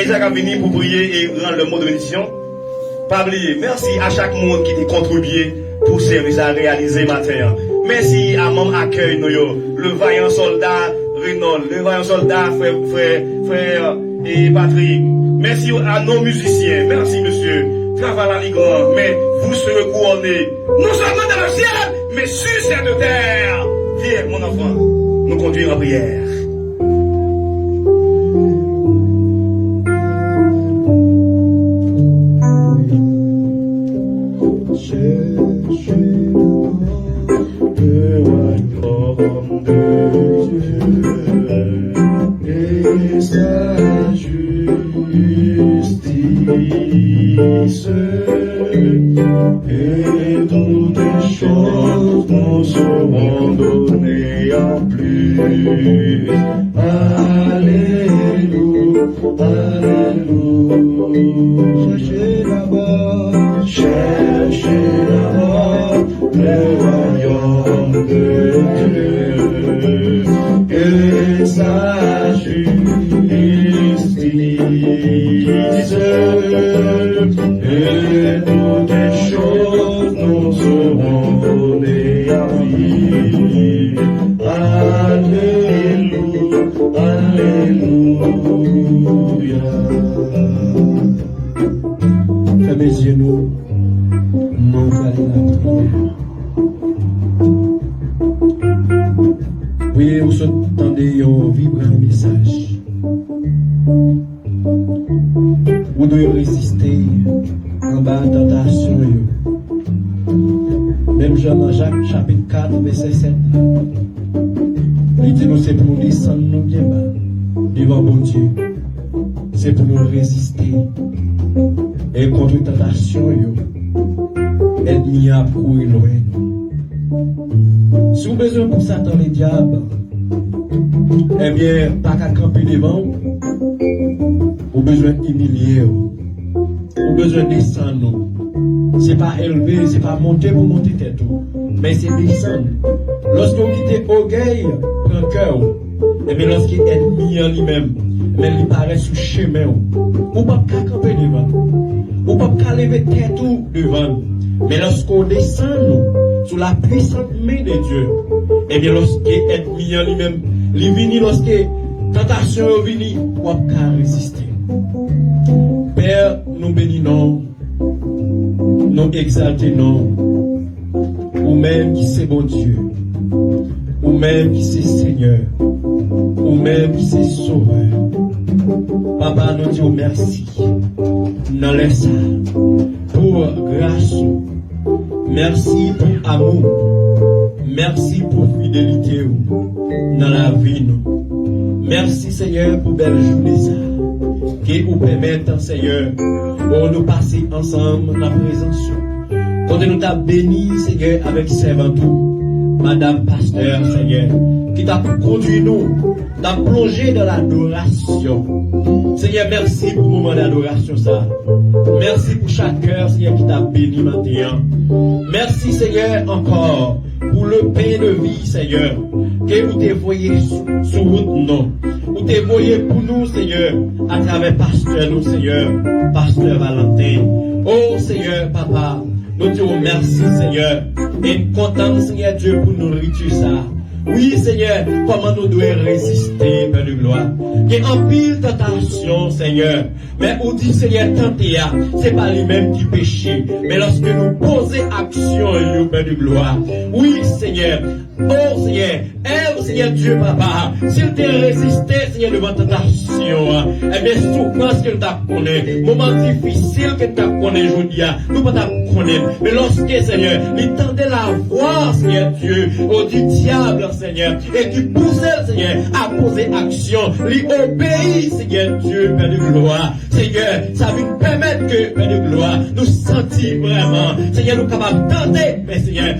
Et ça a venu pour prier et rendre le mot de bénédiction. Pas oublier, merci à chaque monde qui a contribué pour ce service à réaliser matin. Merci à mon accueil, le vaillant soldat Renaud, le vaillant soldat frère et Patrick. Merci à nos musiciens. Merci monsieur. Travail à l'igran, mais vous serez couronnés non seulement dans le ciel, mais sur cette terre. Viens, mon enfant, nous conduire en prière. Et toutes les choses nous seront données en plus. Alléluia, alléluia. Cherchez d'abord le royaume de Dieu et sa justice. Et toutes les choses nous seront données à vie. Alléluia, alléluia. Fermez les yeux, nous allons la prière. Oui, vous entendez un vibrant message. Vous devez résister en bas de tentation. Même Jean Jacques chapitre 4 verset 7. Il dit nous c'est pour nous descendre nous bien bas devant bon Dieu. C'est pour nous résister. Et contre tentation, ennemi a couru loin. Si vous avez besoin pour Satan les diables, eh bien, pas qu'à camper devant, vous avez besoin d'humilier, vous avez besoin de descendre. C'est pas élever, c'est pas monter pour monter tête, mais c'est descendre. Lorsque vous quittez orgueil, prend cœur, eh bien, lorsqu'il est ennemi en lui-même, mais il paraît sous chemin, vous ne pouvez pas camper devant. Vous ne pouvez pas lever tête devant. Mais lorsqu'on descend sous la puissante main de Dieu, eh bien, lorsqu'il est ennemi en lui-même, il vient, lorsque tentation vient, vous ne pouvez pas résister. Père, nous bénissons, nous exaltons, ou même qui c'est bon Dieu, ou même qui c'est Seigneur, ou même qui c'est Sauveur. Papa, nous disons merci. Nous laissons pour grâce. Merci pour amour. Merci pour fidélité dans la vie. Merci Seigneur pour belle journée. Qui nous permettent, Seigneur, pour nous passer ensemble dans la présence. Quand nous t'a béni, Seigneur, avec servantou, Madame Pasteur, Seigneur, qui t'a conduit nous, t'a plongé dans l'adoration. Seigneur, merci pour le moment d'adoration, ça. Merci pour chaque cœur, Seigneur, qui t'a béni maintenant. Merci, Seigneur, encore pour le pain de vie, Seigneur, que vous t'envoyez sous route, non. Vous t'envoyez pour nous, Seigneur, à travers Pasteur, nous, Seigneur, Pasteur Valentin. Oh, Seigneur, Papa, nous disons merci, Seigneur, et content, Seigneur Dieu, pour nous nourriture ça. Oui, Seigneur, comment nous devons résister, Père de gloire. Il y a un pile tentation, Seigneur. Mais on dit, Seigneur, tenter, c'est pas lui-même qui péche. Mais lorsque nous posons action, Père de gloire. Oui, Seigneur. Oh, Seigneur. Seigneur Dieu, Papa. S'il t'a résisté, Seigneur, devant tentation, eh bien, souffrance que nous t'avons connu, moment difficile que nous t'avons connu aujourd'hui, nous ne t'avons connu. Mais lorsque, Seigneur, il tendait la voix, Seigneur Dieu, au du diable, Seigneur, et qui poussait, Seigneur, à poser action, lui obéit, Seigneur Dieu, Père de gloire. Seigneur, ça va nous permettre que, Père de gloire, nous sentir vraiment, Seigneur, nous capables de tenter, mais Seigneur,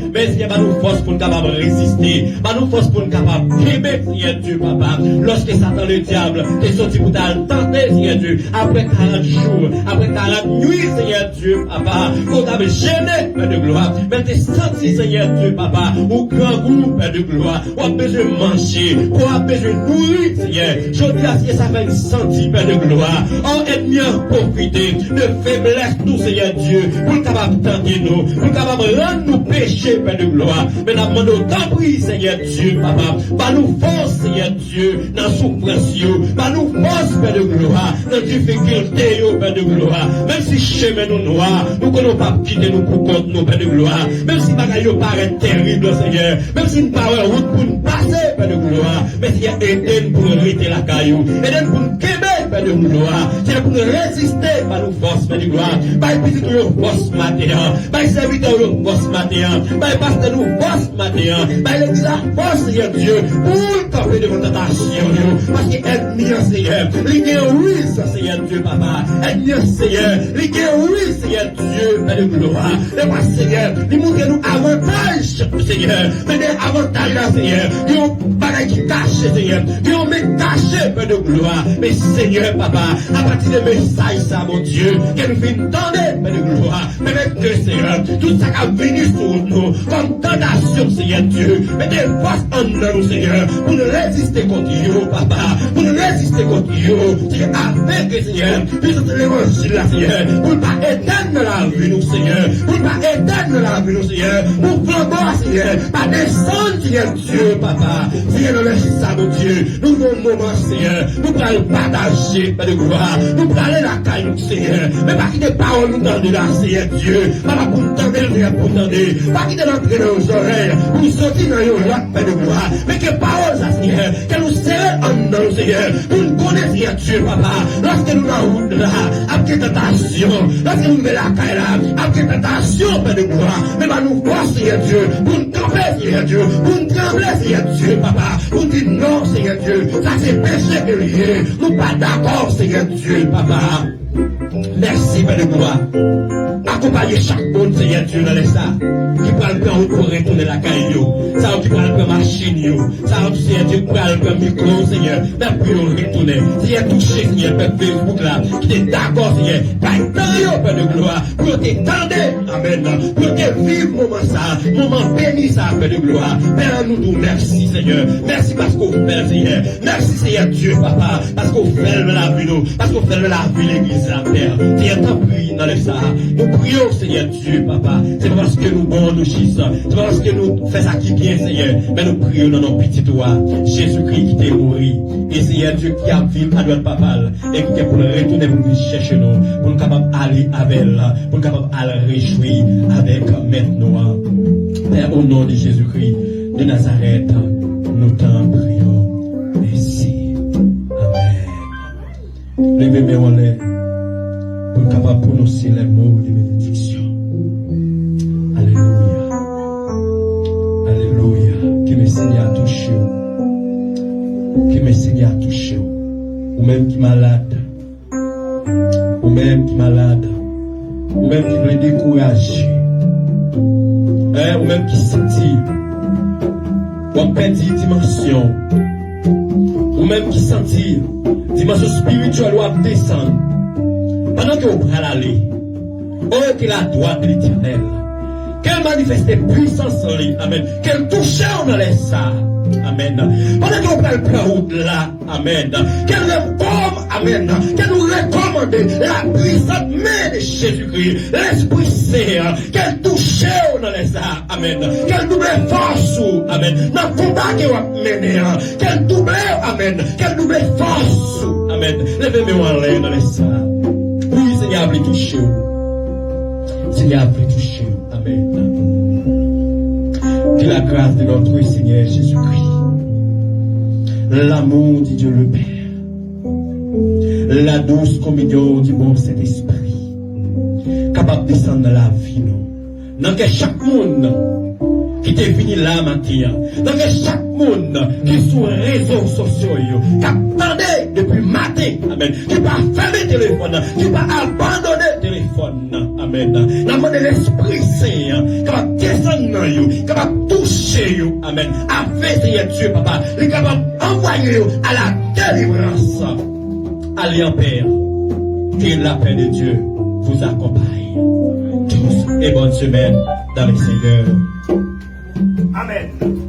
va nous force pour nous capables de résister, va nous force pour nous capables d'aimer, Seigneur Dieu, Papa. Lorsque Satan le diable est sorti pour tenter, Seigneur Dieu, après 40 jours, après 40 nuits, Seigneur Seigneur Dieu, papa, qu'on t'a gêné, Père de gloire, mais t'es senti, Seigneur Dieu, papa, au grand goût, Père de gloire, on a besoin de manger, on a besoin de nourrir, Seigneur. Je dis à Seigneur, ça fait une senti, Père de gloire, on est bien profiter de faiblesse, tout, Seigneur Dieu, pour capable tenter nous, pour capable rendre nous pécher, Père de gloire, mais nous demandons tant pis, Seigneur Dieu, papa, par nous force, Seigneur Dieu, dans la souffrance, par nous force, Père de gloire, dans la difficulté, Père de gloire, même si chemin nous noir, nous ne pouvons pas quitter nous pour compte nous, Père de gloire, même si bagaille paraît terrible, Seigneur, même si nous n'avons pas route pour nous passer, Père de gloire, mais s'il y a aide pour nous arrêter la caillou, aide pour nous quémer, Père de gloire, c'est pour nous résister par nos forces, Père de gloire, par petit nous force matin, par serviteur nous force matin, par pasteur nous force matin, par l'église la force, Seigneur Dieu, pour camper devant tentation, parce que ennemi, Seigneur, l'ignorance, Seigneur Dieu, papa, ennemi, Seigneur, l'ignorance, Seigneur Dieu, Père de gloire, et moi, Seigneur, nous montrez nous avantages, Seigneur, mais des avantages là, Seigneur, ils ont bagaille qui cache, Seigneur, ils ont mis caché, Père de gloire, mais Seigneur, papa, à partir de messages, ça, mon Dieu, qu'elle nous fait entendre, Père de gloire, mais même que, Seigneur, tout ça qui a venu sur nous, comme tentation, Seigneur Dieu, mais des forces en nous, Seigneur, pour nous résister contre eux, papa, pour nous résister contre eux, Seigneur, avec, Seigneur, puissance de l'évangile, là, Seigneur, pour ne pas éteindre la vie, nous, Seigneur, pour ne pas éteindre la vie, nous, Seigneur, pour flamber, Seigneur, pas descendre, Seigneur Dieu, papa, Seigneur, nous laissons ça, mon Dieu, nous avons un moment, Seigneur, nous pourrons partager, Père de gloire, nous pourrons aller la caille, Seigneur, mais pas quitter paroles, nous tendre là, Seigneur Dieu, pas pour nous tendre, pour nous tendre, pas quitter l'entrée dans nos oreilles, pour nous sortir dans nos lacs, Père de gloire, mais que paroles, ça, Seigneur, que nous serrons en nous, Seigneur, pour nous connaître, Seigneur Dieu, papa, lorsque nous la route là, après tentation, lorsque nous mettons la caille là, après tentation, Père de gloire, mais pas nous voir, Seigneur Dieu, pour nous trembler, Seigneur Dieu, pour nous trembler, Seigneur Dieu, papa, pour nous dire non, Seigneur Dieu, ça c'est péché que lié, nous pas d'accord, Seigneur Dieu, papa. Merci, Père de gloire. Accompagnez chaque monde, Seigneur Dieu, dans les ça. Qui prend le temps pour retourner la caillou. Ça, qui prend le temps machine, ça, Seigneur Dieu, prend le temps micro, Seigneur. Mais puis on retourner. Seigneur, touché, Seigneur, Père Facebook là. Qui est d'accord, Seigneur. Pas temps, Père de gloire. Pour t'étendre, amen. Pour te vivre, moment ça. Moment béni, ça, Père de gloire. Père, nous disons merci, Seigneur. Merci parce qu'on fait, Seigneur. Merci, Seigneur Dieu, papa. Parce qu'on fait la vie, nous. Parce qu'on fait la vie, l'église, la Père. Seigneur, t'en prie dans les ça. Nous prions, Seigneur Dieu, papa. C'est pas parce que nous bons, nous chissons. C'est pas parce que nous faisons ça qui bien, Seigneur. Mais nous prions dans nos petits doigts. Jésus-Christ qui t'est mort. Et Seigneur Dieu qui a vécu à droite papa. Et qui est pour le retourner pour nous chercher nous. Pour nous capables d'aller avec elle. Pour nous capables d'aller réjouir avec maintenant. Père, au nom de Jésus-Christ de Nazareth, nous t'en prions. Merci. Amen. Levez-moi en l'air. Pour capable de prononcer les mots de bénédiction. Alléluia. Alléluia. Que mes Seigneur a touché. Que mes Seigneur a touché. Ou même qui malade. Ou même qui malade. Ou même qui veut décourager. Ou même qui sentit. Ou en perdu dimension. Ou même qui sentit. Dimension spirituelle ou à descendre. Pendant que vous prenez aller, oh, que la droite de l'Éternel, qu'elle manifeste puissance en lui, amen, qu'elle touche en les ça, amen. Pendant que vous prenez le route là, amen, qu'elle réforme, amen, qu'elle nous recommande la puissante main de Jésus-Christ, l'Esprit Saint, qu'elle touche dans les ça, amen, qu'elle double force, amen, dans le combat que vous menez, qu'elle double, amen, qu'elle double force, amen. Levez-moi en l'air dans les ça. Oui, Seigneur, vous toucher. Seigneur, vous toucher. Amen. Que la grâce de notre Seigneur Jésus-Christ, l'amour de Dieu le Père, la douce communion du bon Saint-Esprit, capable de descendre dans la vie, nous. Dans que chaque monde qui est venu là matin, dans que chaque monde qui est sur les réseaux sociaux, qui attendait depuis matin, amen, qui va fermer le téléphone, qui va abandonner le téléphone, amen. Dans le l'Esprit Saint, qui va descendre, qui va toucher, amen. Avec Seigneur Dieu, papa, qui va envoyer à la délivrance. Allez en Père, que la paix de Dieu vous accompagne. tous et bonne semaine dans le Seigneur. Amen.